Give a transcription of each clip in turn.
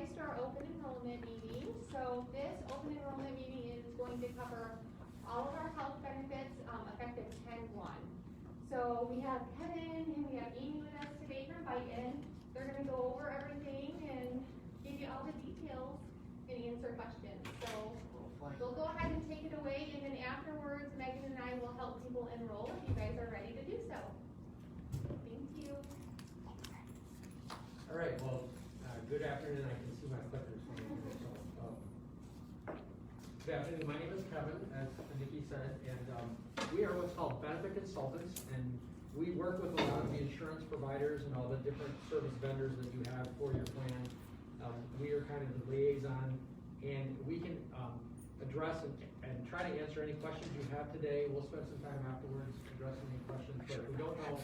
guys to our open enrollment meeting. So this open enrollment meeting is going to cover all of our health benefits effective 10/1. So we have Kevin and we have Amy with us today from Biden. They're going to go over everything and give you all the details and answer questions. So they'll go ahead and take it away, and then afterwards Megan and I will help people enroll if you guys are ready to do so. Thank you. All right, well, good afternoon. I can see my clickers. Good afternoon. My name is Kevin, as Nikki said, and we are what's called benefit consultants, and we work with a lot of the insurance providers and all the different service vendors that you have for your plan. We are kind of the liaison, and we can address and try to answer any questions you have today. We'll spend some time afterwards addressing any questions, but if we don't know,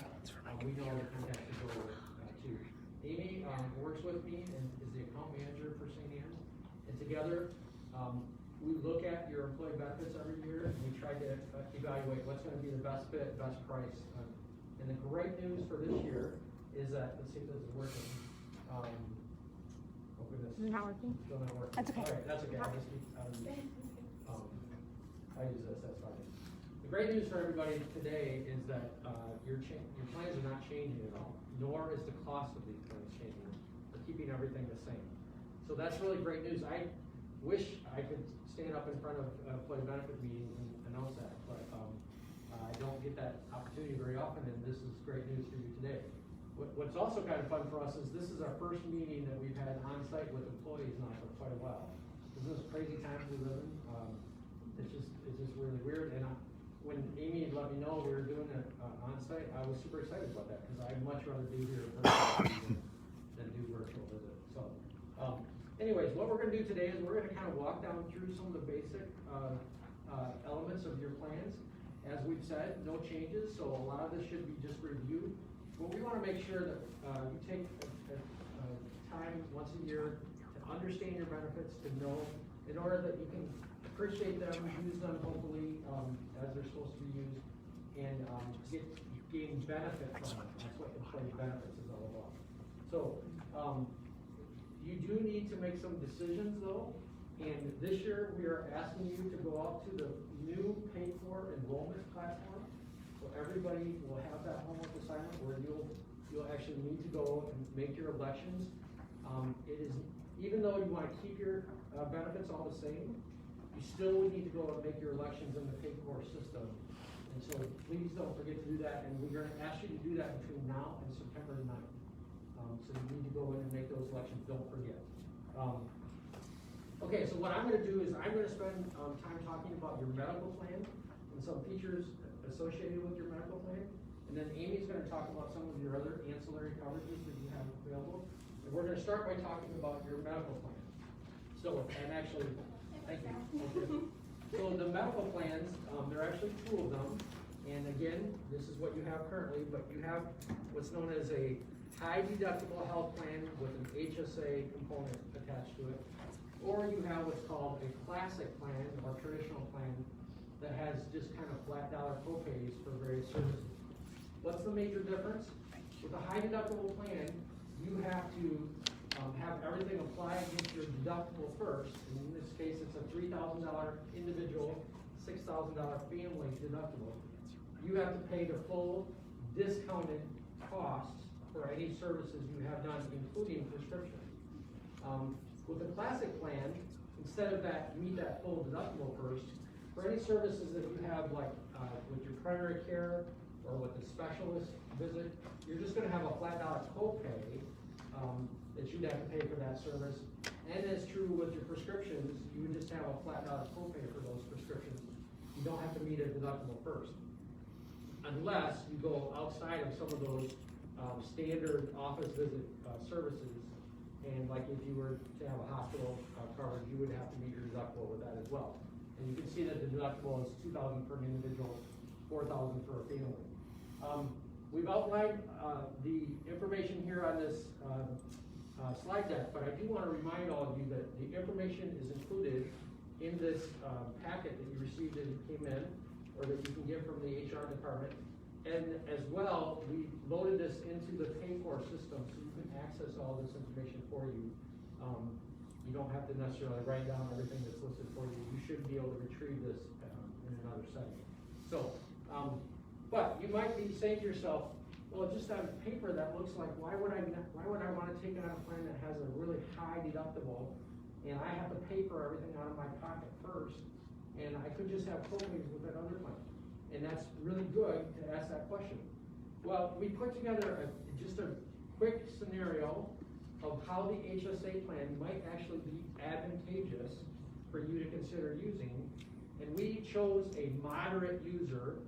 we know the contact to go with too. Amy works with me and is the account manager for St. Anne's, and together we look at your employee benefits every year, and we try to evaluate what's going to be the best fit, best price. And the great news for this year is that, let's see if this is working. Oh goodness. Is it not working? Still not working. That's okay. All right, that's okay. I'll just keep, I use this, that's fine. The great news for everybody today is that your plans are not changing at all, nor is the cost of these plans changing. We're keeping everything the same. So that's really great news. I wish I could stand up in front of employee benefit meetings and announce that, but I don't get that opportunity very often, and this is great news for you today. What's also kind of fun for us is this is our first meeting that we've had on site with employees now for quite a while. Isn't this crazy times we live in? It's just really weird. And when Amy let me know we were doing it on site, I was super excited about that because I'd much rather be here in person than do virtual visit. So, anyways, what we're going to do today is we're going to kind of walk down through some of the basic elements of your plans. As we've said, no changes, so a lot of this should be just reviewed. But we want to make sure that you take time once a year to understand your benefits, to know, in order that you can appreciate them, use them hopefully as they're supposed to be used, and gain benefit from them. That's what employee benefits is all about. So you do need to make some decisions though, and this year we are asking you to go out to the new paid-for enrollment platform. So everybody will have that homework assignment where you'll actually need to go and make your elections. It is, even though you want to keep your benefits all the same, you still would need to go and make your elections in the paid-for system. And so please don't forget to do that, and we're going to ask you to do that between now and September 9th. So you need to go in and make those elections, don't forget. Okay, so what I'm going to do is I'm going to spend time talking about your medical plan and some features associated with your medical plan. And then Amy's going to talk about some of your other ancillary coverages that you have available. And we're going to start by talking about your medical plan. So, and actually, thank you. Okay. So the medical plans, there are actually two of them. And again, this is what you have currently, but you have what's known as a high deductible health plan with an HSA component attached to it. Or you have what's called a classic plan or traditional plan that has just kind of flat dollar copays for various services. What's the major difference? With a high deductible plan, you have to have everything apply against your deductible first. And in this case, it's a $3,000 individual, $6,000 family deductible. You have to pay the full discounted costs for any services you have done, including prescription. With the classic plan, instead of that, you meet that full deductible first. For any services that you have, like with your primary care or with the specialist visit, you're just going to have a flat dollar copay that you'd have to pay for that service. And as true with your prescriptions, you would just have a flat dollar copay for those prescriptions. You don't have to meet a deductible first, unless you go outside of some of those standard office visit services. And like if you were to have a hospital coverage, you would have to meet your deductible with that as well. And you can see that the deductible is $2,000 for an individual, $4,000 for a family. We've outlined the information here on this slide deck, but I do want to remind all of you that the information is included in this packet that you received as you came in, or that you can get from the HR department. And as well, we loaded this into the pay-for system so you can access all this information for you You don't have to necessarily write down everything that's listed for you. You should be able to retrieve this in another setting. So, but you might be saying to yourself, well, just on paper that looks like, why would I want to take out a plan that has a really high deductible, and I have to pay for everything out of my pocket first, and I could just have co-pays with that other plan. And that's really good to ask that question. Well, we put together just a quick scenario of how the HSA plan might actually be advantageous for you to consider using. And we chose a moderate user,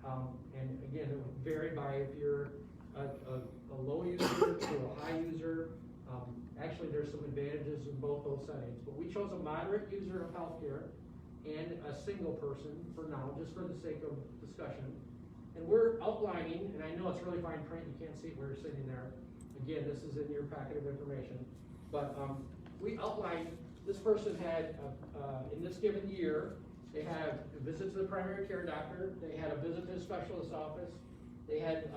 and again, it would vary by if you're a low user to a high user. Actually, there's some advantages in both those settings, but we chose a moderate user of healthcare and a single person for now, just for the sake of discussion. And we're outlining, and I know it's really fine print, you can't see it where you're sitting there. Again, this is in your packet of information. But we outlined, this person had, in this given year, they had a visit to the primary care doctor, they had a visit to the specialist office, they had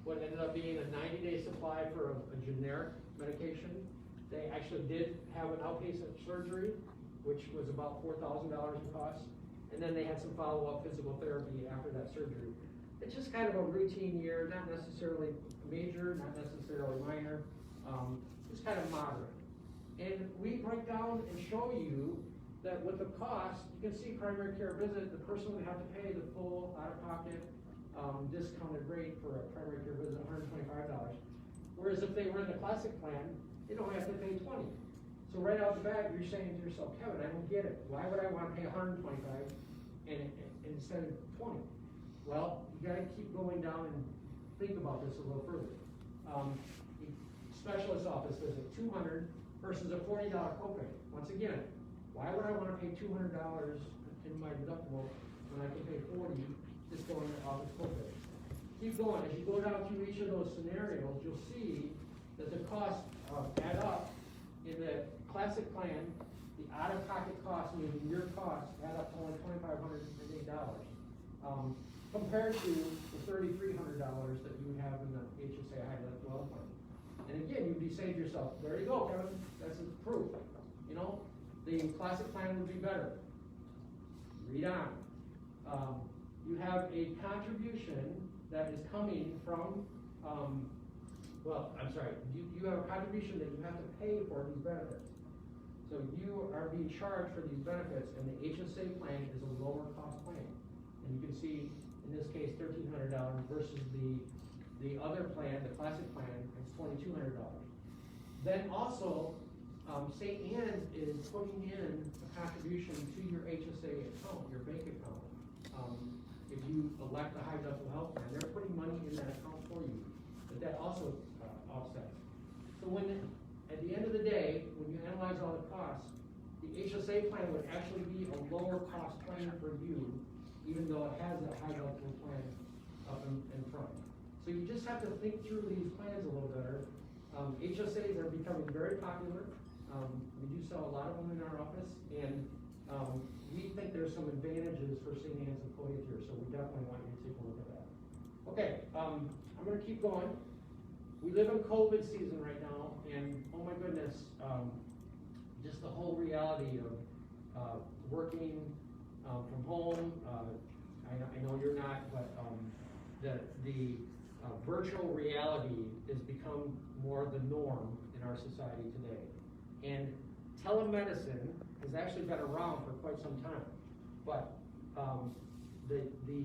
what ended up being a 90-day supply for a generic medication. They actually did have an outpatient surgery, which was about $4,000 in cost. And then they had some follow-up physical therapy after that surgery. It's just kind of a routine year, not necessarily major, not necessarily minor, just kind of moderate. And we break down and show you that with the cost, you can see primary care visit, the person would have to pay the full out-of-pocket discounted rate for a primary care visit, $125. Whereas if they were in the classic plan, they don't have to pay $20. So right out the bat, you're saying to yourself, Kevin, I don't get it. Why would I want to pay $125 instead of $20? Well, you got to keep going down and think about this a little further. Specialist office visit, $200 versus a $40 copay. Once again, why would I want to pay $200 in my deductible when I can pay $40 just going to office copay? Keep going. As you go down through each of those scenarios, you'll see that the costs add up. In the classic plan, the out-of-pocket cost, meaning your costs, add up to only $2,508, compared to the $3,300 that you would have in the HSA high deductible plan. And again, you'd be saying to yourself, there you go, Kevin, that's the proof. You know, the classic plan would be better. Read on. You have a contribution that is coming from, you have a contribution that you have to pay for these benefits. So you are being charged for these benefits, and the HSA plan is a lower cost plan. And you can see, in this case, $1,300 versus the other plan, the classic plan, it's $2,200. Then also, St. Anne's is putting in a contribution to your HSA account, your bank account. If you elect a high deductible health plan, they're putting money in that account for you. But that also offsets. So at the end of the day, when you analyze all the costs, the HSA plan would actually be a lower cost plan for you, even though it has a high deductible plan up in front. So you just have to think through these plans a little better. HSAs are becoming very popular. We do sell a lot of them in our office, and we think there's some advantages for St. Anne's employees here, so we definitely want you to take a look at that. Okay, I'm going to keep going. We live in COVID season right now, and oh my goodness, just the whole reality of working from home. I know you're not, but the virtual reality has become more the norm in our society today. And telemedicine has actually been around for quite some time, but the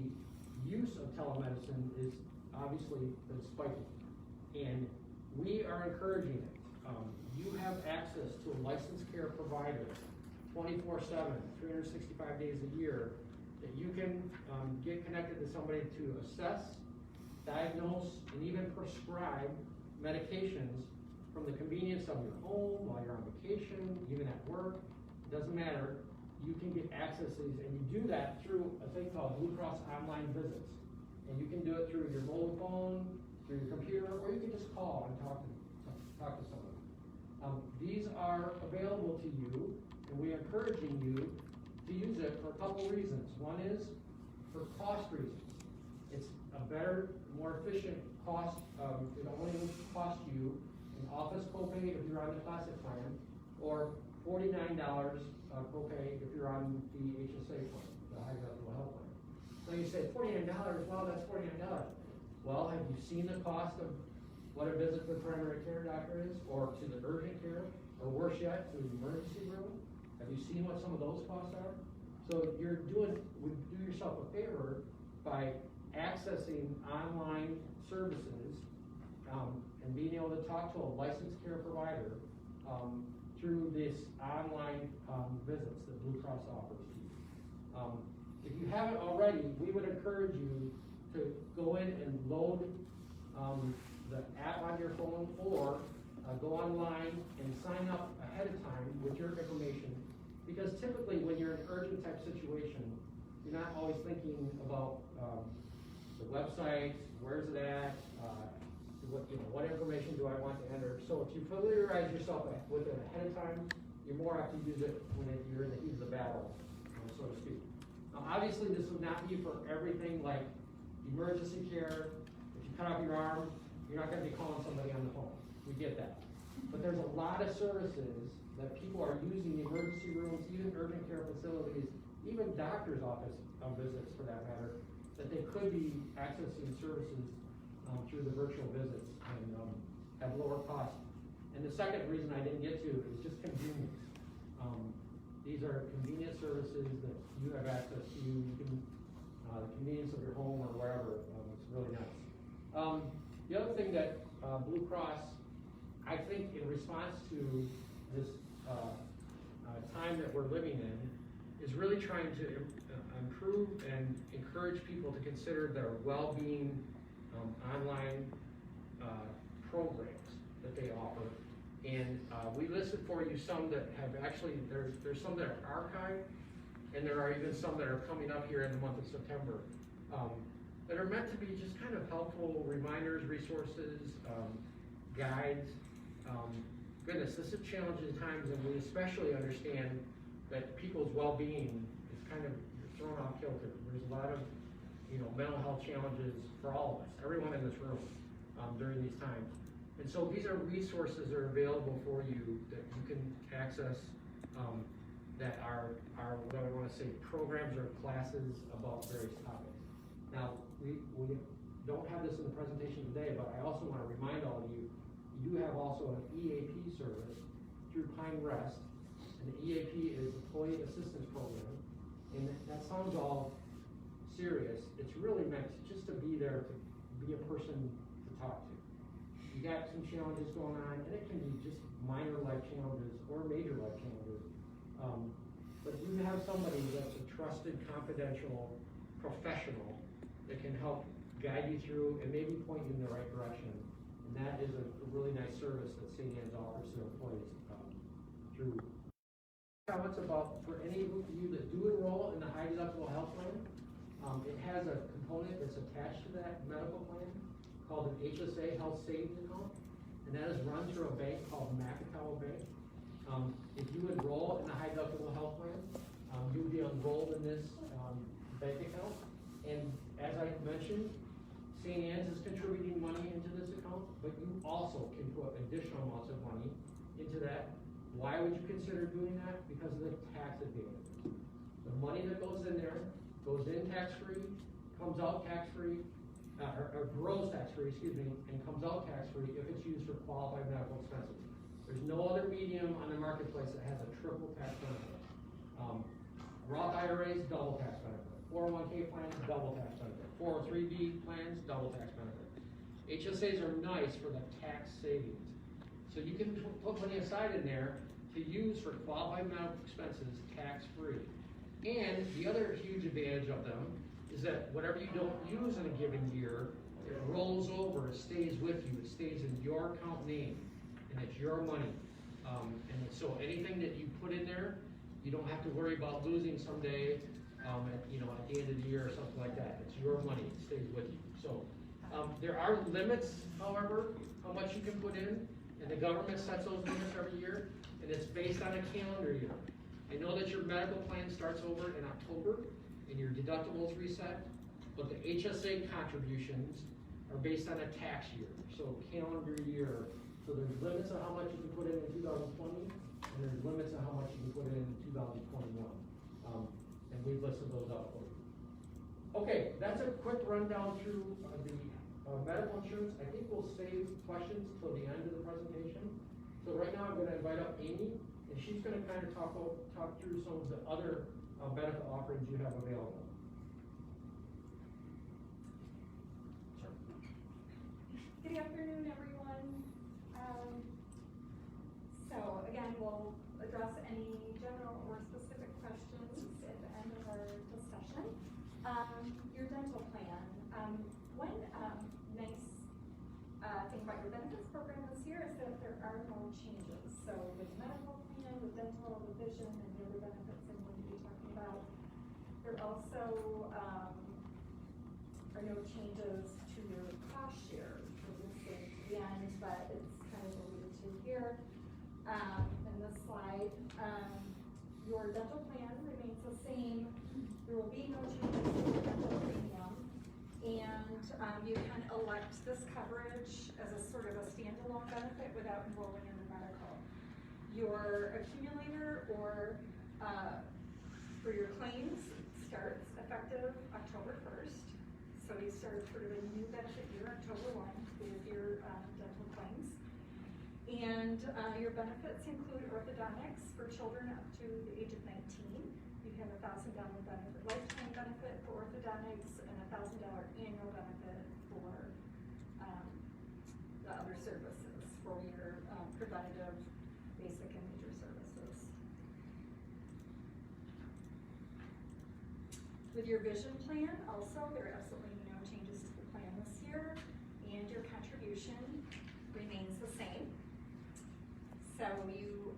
use of telemedicine is obviously been spiking, and we are encouraging it. You have access to a licensed care provider 24/7, 365 days a year, that you can get connected to somebody to assess, diagnose, and even prescribe medications from the convenience of your home, while you're on vacation, even at work. It doesn't matter. You can get access to these, and you do that through a thing called Blue Cross Online Visits. And you can do it through your mobile phone, through your computer, or you can just call and talk to someone. These are available to you, and we're encouraging you to use it for a couple reasons. One is for cost reasons. It's a better, more efficient cost. It only will cost you an office copay if you're on the classic plan, or $49 copay if you're on the HSA plan, the high deductible health plan. Now you say $49, wow, that's $49. Well, have you seen the cost of what a visit to the primary care doctor is, or to the urgent care, or worse yet, to the emergency room? Have you seen what some of those costs are? So would do yourself a favor by accessing online services and being able to talk to a licensed care provider through this online visits that Blue Cross offers to you. If you haven't already, we would encourage you to go in and load the app on your phone, or go online and sign up ahead of time with your information, because typically when you're in an urgent type situation, you're not always thinking about the website, where's it at, what information do I want to enter. So if you familiarize yourself with it ahead of time, you're more apt to use it when you're in the heat of the battle, so to speak. Now, obviously, this would not be for everything like emergency care. If you cut off your arm, you're not going to be calling somebody on the phone. We get that. But there's a lot of services that people are using, emergency rooms, even urgent care facilities, even doctor's office visits for that matter, that they could be accessing services through the virtual visits and at lower cost. And the second reason I didn't get to is just convenience. These are convenient services that you have access to. You can, the convenience of your home or wherever. It's really nice. The other thing that Blue Cross, I think in response to this time that we're living in, is really trying to improve and encourage people to consider their well-being online programs that they offer. And we listed for you some that have actually, there's some that are archived, and there are even some that are coming up here in the month of September that are meant to be just kind of helpful reminders, resources, guides. Goodness, this is challenging times, and we especially understand that people's well-being is kind of thrown off kilter. There's a lot of mental health challenges for all of us, everyone in this room, during these times. And so these are resources that are available for you that you can access that are what I want to say, programs or classes about various topics. Now, we don't have this in the presentation today, but I also want to remind all of you, you do have also an EAP service through Pine Rest, and the EAP is Employee Assistance Program, and that sounds all serious. It's really meant just to be there, to be a person to talk to. You got some challenges going on, and it can be just minor life challenges or major life challenges. But you have somebody that's a trusted, confidential professional that can help guide you through and maybe point you in the right direction. And that is a really nice service that St. Anne's offers to employees through. Comments about, for any of you that do enroll in the high deductible health plan, it has a component that's attached to that medical plan called an HSA Health Savings Account, and that is run through a bank called Macatawa Bank. If you enroll in the high deductible health plan, you'll be enrolled in this bank account. And as I mentioned, St. Anne's is contributing money into this account, but you also can put additional amounts of money into that. Why would you consider doing that? Because of the tax advantages. The money that goes in there goes in tax-free, comes out tax-free, or grows tax-free, and comes out tax-free if it's used for qualified medical expenses. There's no other medium on the marketplace that has a triple tax benefit. Roth IRAs, double tax benefit. 401k plans, double tax benefit. 403b plans, double tax benefit. HSAs are nice for the tax savings. So you can put money aside in there to use for qualified medical expenses tax-free. And the other huge advantage of them is that whatever you don't use in a given year, it rolls over, it stays with you, it stays in your account name, and it's your money. And so anything that you put in there, you don't have to worry about losing someday, at the end of the year or something like that. It's your money, it stays with you. So there are limits, however, how much you can put in, and the government sets those limits every year, and it's based on a calendar year. I know that your medical plan starts over in October, and your deductibles reset, but the HSA contributions are based on a tax year, so calendar year. So there's limits on how much you can put in 2020, and there's 2021. And we've listed those out for you. Okay, that's a quick rundown through the medical insurance. I think we'll save questions till the end of the presentation. So right now I'm going to invite up Amy, and she's going to kind of talk through some of the other benefit offerings you have available. Good afternoon, everyone. So again, we'll address any general or specific questions at the end of our discussion. Your dental plan. One nice thing about your benefits program this year is that there are no changes. So with medical plan, with dental, with vision, and the other benefits I'm going to be talking about, there also are no changes to your cost share. The end, but it's kind of alluded to here in this slide. Your dental plan remains the same. There will be no changes to your dental premium, and you can elect this coverage as a sort of a standalone benefit without enrolling in the medical. Your accumulator or for your claims starts effective October 1st. So you start sort of a new benefit year, October 1, with your dental claims. And your benefits include orthodontics for children up to the age of 19. You have a $1,000 benefit, lifetime benefit for orthodontics, and a $1,000 annual benefit for the other services, for your preventative, basic, and major services. With your vision plan, also, there are absolutely no changes to the plan this year, and your contribution remains the same. So you,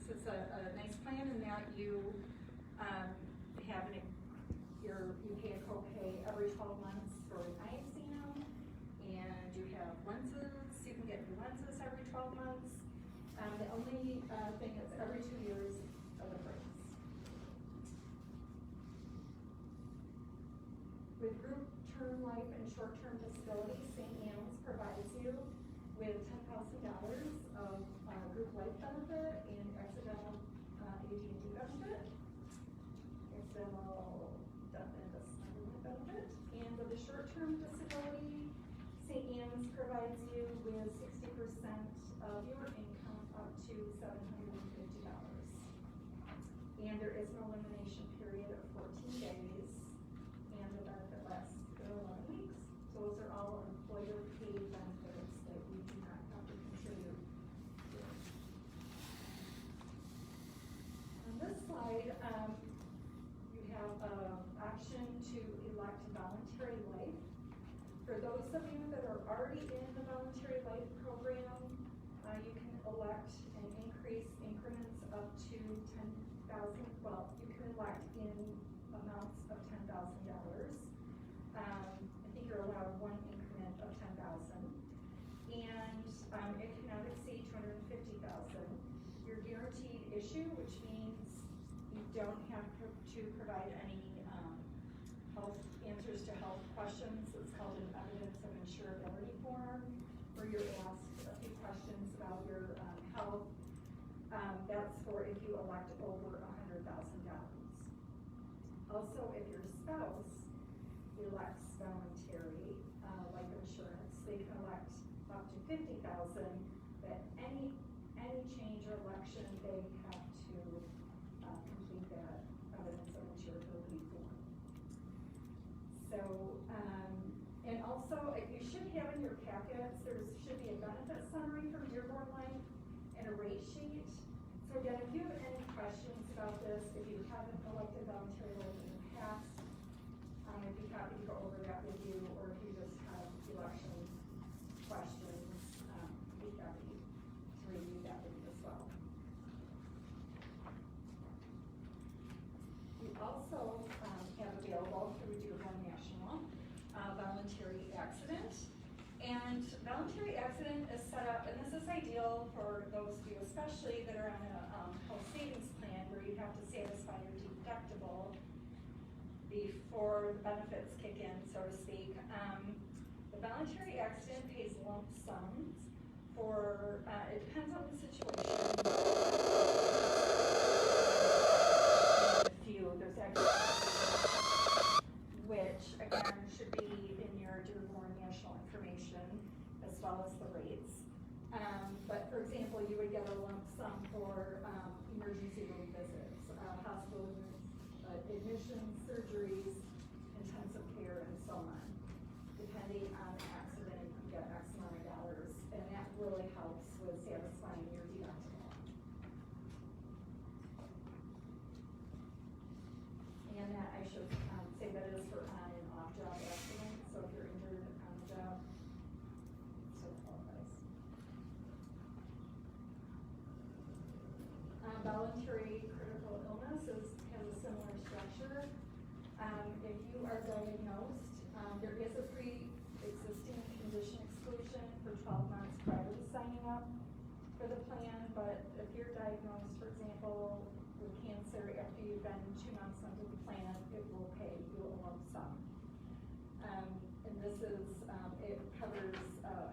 this is a nice plan in that you have you pay a copay every 12 months for an eye exam, and you have lenses. You can get new lenses every 12 months. The only thing is every 2 years of the brace. With group term life and short-term disability, St. Anne's provides you with $10,000 of group life benefit and accidental AD&D benefit, accidental death and dismemberment benefit. And with the short-term disability, St. Anne's provides you with 60% of your income up to $750. And there is an elimination period of 14 days. And the benefit lasts for 11 weeks. So those are all employer paid benefits that we do not have to contribute to. On this slide, you have an option to elect voluntary life. For those of you that are already in the voluntary life program, you can elect and increase increments up to $10,000. Well, you can elect in amounts of $10,000. I think you're allowed one increment of $10,000, and it cannot exceed $250,000. You're guaranteed issue, which means you don't have to provide any health answers to health questions. It's called an evidence of insurability form, where you're asked a few questions about your health. That's for if you elect over $100,000. Also, if your spouse elects voluntary life insurance, they can elect up to $50,000, but any change or election, they have to complete that evidence of insurability form. So, and also, you should have in your packets, there should be a benefit summary from Dearborn Life and a rate sheet. So again, if you have any questions about this, if you haven't elected voluntary life in the past, I'd be happy to go over that with you, or if you just have election questions, I'd be happy to review that with you as well. We also have available through Dearborn National voluntary accident. And voluntary accident is set up, and this is ideal for those of you especially that are on a health savings plan where you have to satisfy your deductible before the benefits kick in, so to speak. The voluntary accident pays lump sums for, it depends on the situation. as well as the rates. But for example, you would get a lump sum for, emergency room visits, hospital admissions, surgeries, intensive care, and so on. Depending on the accident, you get X amount of dollars, and that really helps with satisfying your deductible. And that I should, say that is for on and off job accidents, so if you're injured on the job, it still qualifies. Voluntary critical illness has a similar structure. If you are diagnosed, there is a pre-existing condition exclusion for 12 months prior to signing up for the plan, but if you're diagnosed, for example, with cancer after you've been 2 months under the plan, it will pay you a lump sum. And this is, it covers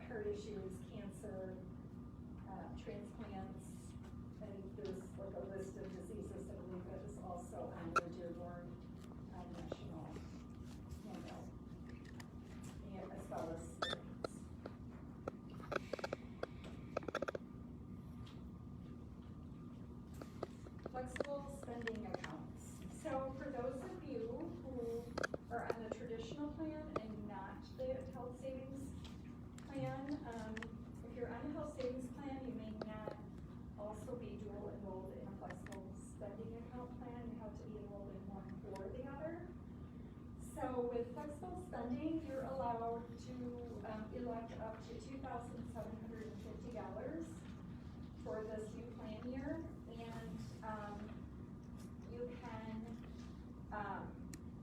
heart issues, cancer, transplants, and there's like a list of diseases I believe that is also on the Dearborn National Handbook, and as well as flexible spending accounts. So for those of you who are on the traditional plan and not the health savings plan, if you're on the health savings plan, you may not also be dual enrolled in a flexible spending account plan. You have to be enrolled in one or the other. So with flexible spending, you're allowed to elect up to $2,750 for this new plan year, and you can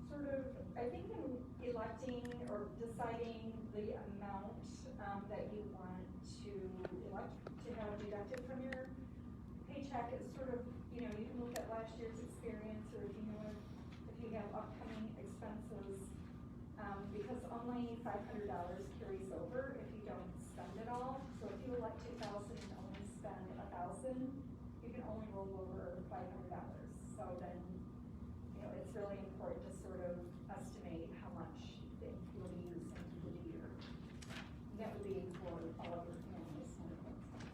sort of, I think in electing or deciding the amount that you want to elect to have deducted from your paycheck is sort of, you know, you can look at last year's experience, or if you know if you have upcoming expenses, because only $500 carries over if you don't spend it all. So if you elect $2,000 and only spend $1,000, you can only roll over $500. So then, you know, it's really important to sort of estimate how much you'll be using through the year. And that would be for all of your families and expenses.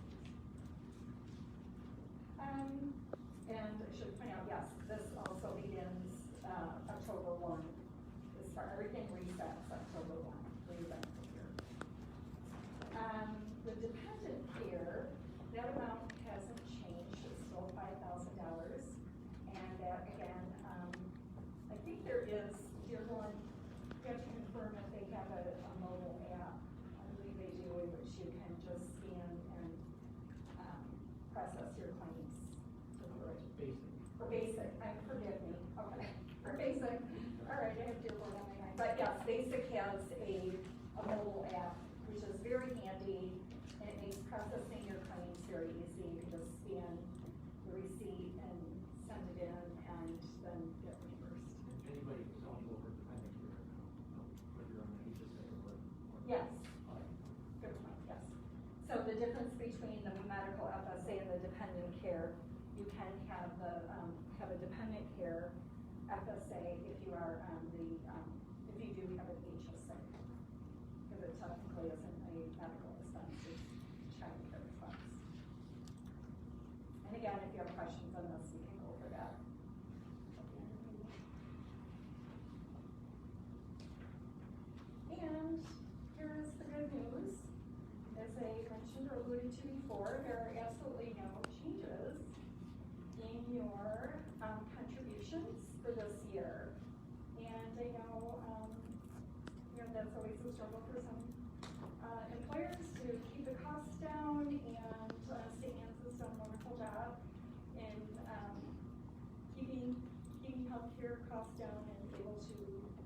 And I should point out, yes, this also begins October 1. As far everything resets October 1 for your benefit year. The dependent care, that amount hasn't changed. It's still $5,000. And that again, I think there is, Dearborn, you have to confirm if they have a mobile app. I believe they do, in which you can just scan and process your claims. For basic, forgive me, okay, for basic. All right, I have Dearborn on my mind. But yes, basic has a mobile app, which is very handy, and it makes processing your claims very easy. You can just scan the receipt and send it in, and then get reimbursed. Anybody who's eligible for dependent care now, whether you're on the HSA or. Yes. Good point, yes. So the difference between the medical FSA and the dependent care, you can have have a dependent care FSA if you are on the, if you do have an HSA, because it technically isn't a medical expense, it's child care expense. And again, if you have questions on this, we can go over that. And here is the good news. As I mentioned or alluded to before, there are absolutely no changes in your contributions for this year. And I know, you know, that's always a struggle for some employers to keep the costs down, and St. Anne's has done a wonderful job in keeping healthcare costs down and able to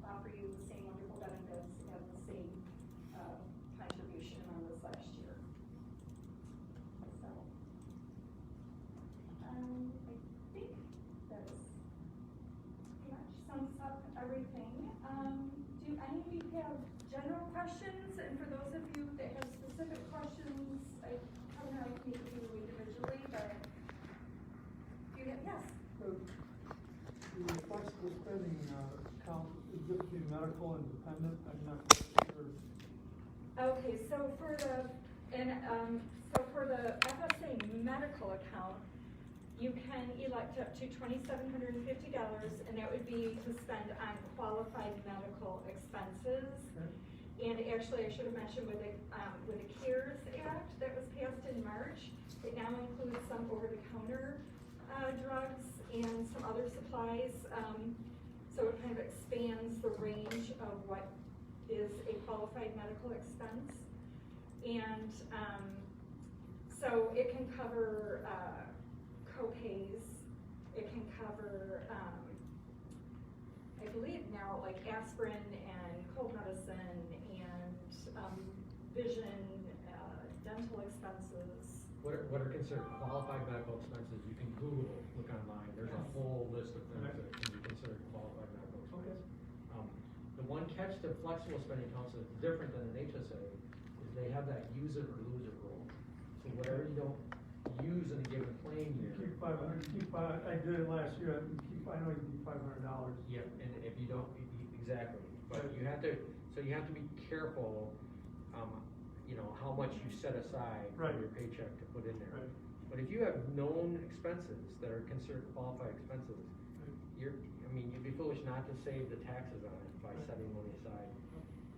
offer you the same wonderful benefits at the same contribution amount as last year. So, I think that is pretty much sums up everything. Do any of you have general questions? And for those of you that have specific questions, I don't know if I can meet with you individually, but do you have, yes? The flexible spending account, is it between medical and dependent? I'm not quite sure. Okay, so for the FSA medical account, you can elect up to $2,750, and that would be to spend on qualified medical expenses. And actually, I should have mentioned with the CARES Act that was passed in March, it now includes some over-the-counter drugs and some other supplies. So it kind of expands the range of what is a qualified medical expense. And so it can cover co-pays, it can cover, I believe now, like aspirin and cold medicine and vision, dental expenses. What are considered qualified medical expenses? You can Google, look online, there's a whole list of things that can be considered qualified medical expenses. The one catch to flexible spending accounts that's different than an HSA is they have that use it or lose it rule. So whatever you don't use in a given plan year. Keep 500, I did it last year, I know you keep $500. Yeah, and if you don't, exactly, but you have to, so you have to be careful, you know, how much you set aside for your paycheck to put in there. Right. But if you have known expenses that are considered qualified expenses, you'd be foolish not to save the taxes on it by setting money aside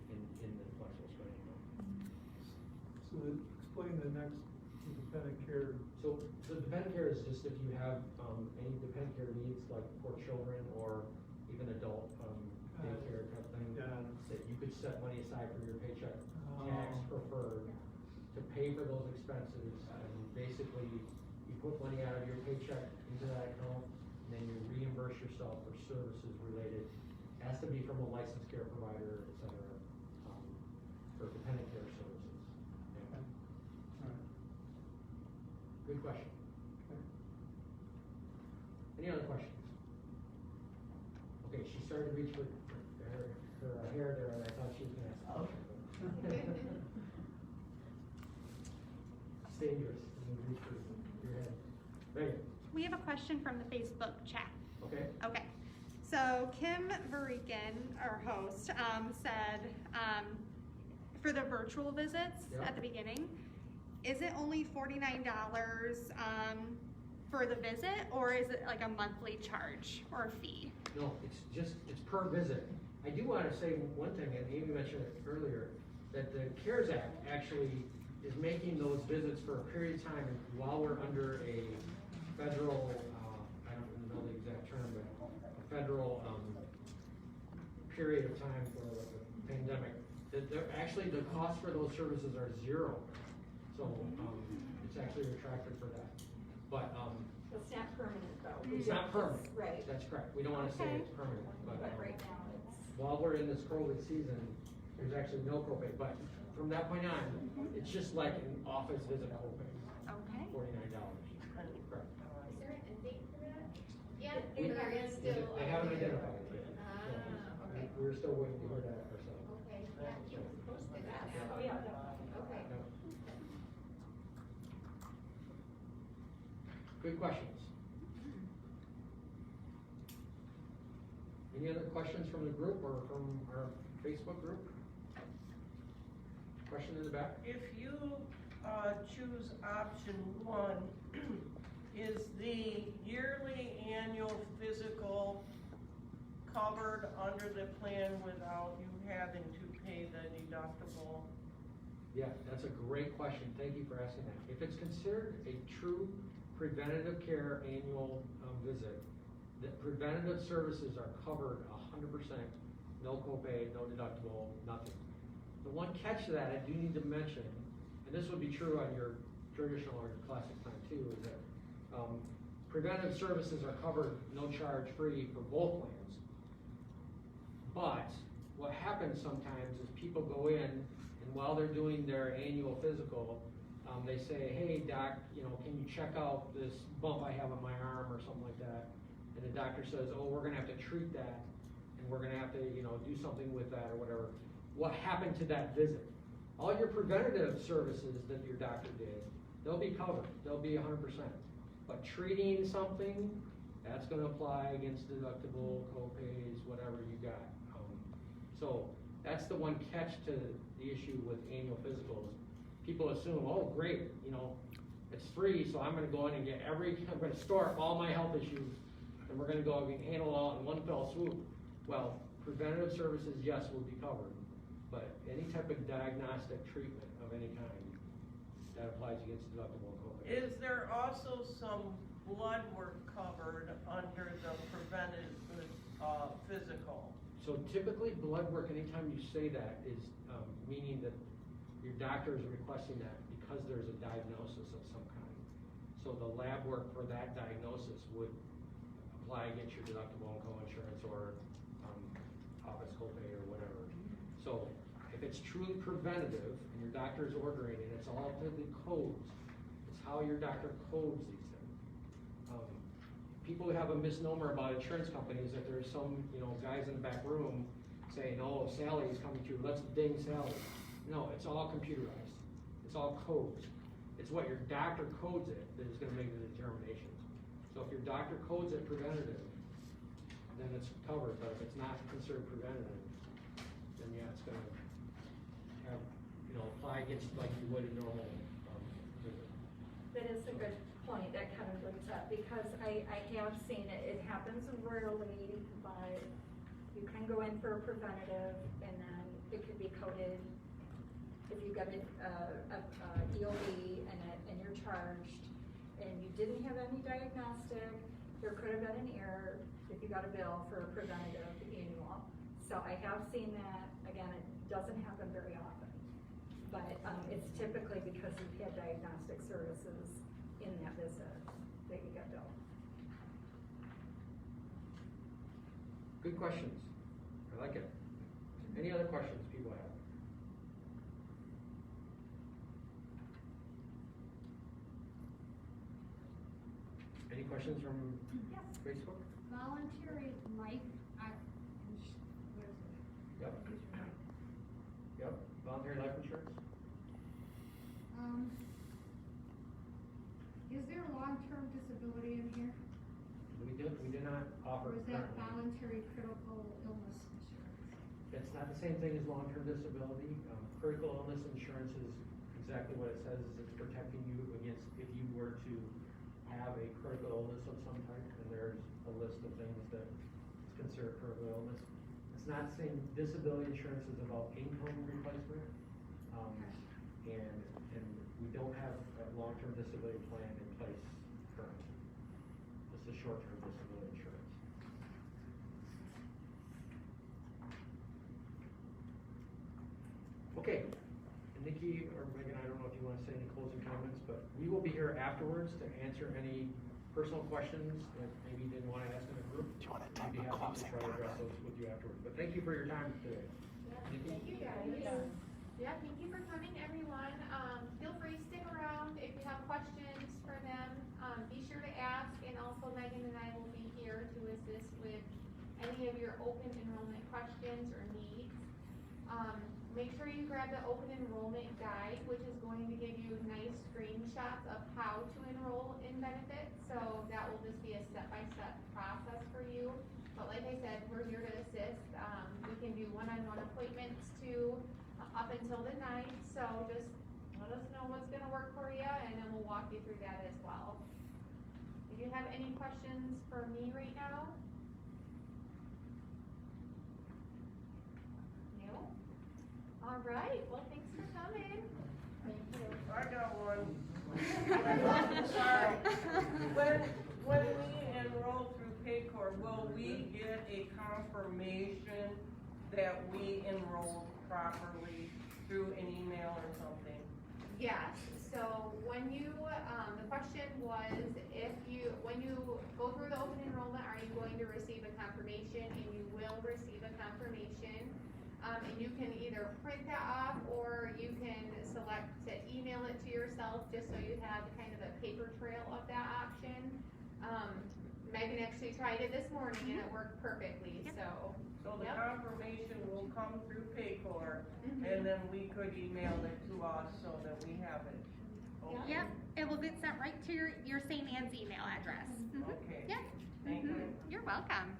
in the flexible spending account. So explain the next, the dependent care. So dependent care is just if you have any dependent care needs, like for children or even adult daycare type thing, that you could set money aside from your paycheck, tax preferred, to pay for those expenses. And basically, you put money out of your paycheck into that account, and then you reimburse yourself for services related. It has to be from a licensed care provider, et cetera, for dependent care services. Yeah. Alright. Good question. Okay. Any other questions? Okay, she started to reach for her hair there, and I thought she was gonna ask a question. It's dangerous when you reach for your head. Megan, We have a question from the Facebook chat. okay? Okay. So Kim Varican, our host, said for the virtual visits Yeah. at the beginning, is it only $49 for the visit, or is it like a monthly charge or fee? No, it's per visit. I do want to say one thing, and Amy mentioned it earlier, that the CARES Act actually is making those visits for a period of time while we're under a federal, I don't know the exact term, but a federal period of time for the pandemic. Actually, the cost for those services are zero. So it's actually retracted for that. But It's not permanent though. it's not permanent. Right. That's correct. We don't want to say Okay. it's permanent, but But right now it's. while we're in this COVID season, there's actually no copay. But from that point on, it's just like an office visit copay, Okay. $49. Correct. Is there a date for that? Yeah, We- or is still. They haven't identified it yet. Ah, okay. We're still waiting to hear that ourselves. Okay, yeah, keep us posted on that. Oh, yeah, definitely. Okay. Yep. Good questions. Any other questions from the group or from our Facebook group? Question in the back? If you choose option 1, is the yearly annual physical covered under the plan without you having to pay the deductible? Yeah, that's a great question. Thank you for asking that. If it's considered a true preventative care annual visit, the preventative services are covered 100%, no copay, no deductible, nothing. The one catch to that I do need to mention, and this would be true on your traditional or classic plan too, is that preventative services are covered no charge free for both plans. But what happens sometimes is people go in, and while they're doing their annual physical, they say, hey doc, can you check out this bump I have on my arm or something like that? And the doctor says, oh, we're gonna have to treat that, and we're gonna have to, do something with that or whatever. What happened to that visit? All your preventative services that your doctor did, they'll be covered, they'll be 100%. But treating something, that's gonna apply against deductible, co-pays, whatever you got. So That's the one catch to the issue with annual physicals. People assume, oh, great, you know, it's free, so I'm gonna go in and get I'm gonna store all my health issues, and we're gonna go and handle it all in one fell swoop. Well, preventative services, yes, will be covered, but any type of diagnostic treatment of any kind, that applies against deductible and copay. Is there also some blood work covered under the preventative, physical? So typically, blood work, anytime you say that, is meaning that your doctor is requesting that because there's a diagnosis of some kind. So the lab work for that diagnosis would apply against your deductible and co-insurance or office copay or whatever. So if it's truly preventative and your doctor is ordering it, it's all to the codes. It's how your doctor codes these things. People have a misnomer about insurance companies that there's some, you know, guys in the back room saying, oh, Sally is coming through, let's ding Sally. No, it's all computerized. It's all codes. It's what your doctor codes it that is gonna make the determination. So if your doctor codes it preventative, then it's covered, but if it's not considered preventative, then yeah, it's gonna have, you know, apply against like you would a normal visit. That is a good point that Kevin brings up, because I have seen it, it happens rarely, but you can go in for a preventative and then it could be coded. If you got a EOB and you're charged and you didn't have any diagnostic, there could have been an error if you got a bill for a preventative annual. So I have seen that, again, it doesn't happen very often, but it's typically because you've had diagnostic services in that visit that you get billed. Good questions. I like it. Any other questions people have? Any questions from Yes. Facebook? Voluntary life, what is it? Yep. Yep. Voluntary life insurance? Is there long-term disability in here? We did not offer Or is that currently. voluntary critical illness insurance? It's not the same thing as long-term disability. Critical illness insurance is exactly what it says, is it's protecting you against if you were to have a critical illness of some type, and there's a list of things that is considered critical illness. It's not the same. Disability insurance is about income replacement. And we don't have a long-term disability plan in place currently. It's a short-term disability insurance. Okay, and Nikki or Megan, I don't know if you want to say any closing comments, but we will be here afterwards to answer any personal questions that maybe you didn't want to ask in a group. Do you want to type a closing comment? Try to address those with you afterwards. But thank you for your time today. Nikki? Thank you guys. Yeah, thank you for coming, everyone. Feel free to stick around if you have questions for them. Be sure to ask, and also Megan and I will be here to assist with any of your open enrollment questions or needs. Make sure you grab the open enrollment guide, which is going to give you nice screenshots of how to enroll in benefits. So that will just be a step-by-step process for you. But like I said, we're here to assist. We can do one-on-one appointments too, up until the 9th. So just let us know what's gonna work for you, and then we'll walk you through that as well. If you have any questions for me right now? No? All right, well, thanks for coming. Thank you. I got one. Sorry. When we enroll through Paycor, will we get a confirmation that we enrolled properly through an email or something? Yes, so when you, the question was, when you go through the open enrollment, are you going to receive a confirmation? And you will receive a confirmation. And you can either print that off, or you can select to email it to yourself, just so you have kind of a paper trail of that option. Megan actually tried it this morning and it worked perfectly, so. So the Yep. confirmation will come through Paycor, Mhm. and then we could email it to us so that we have it. Okay. Yep, it will get sent right to your St. Anne's email address. Mhm. Okay. Yep. Thank Mhm. you. You're welcome.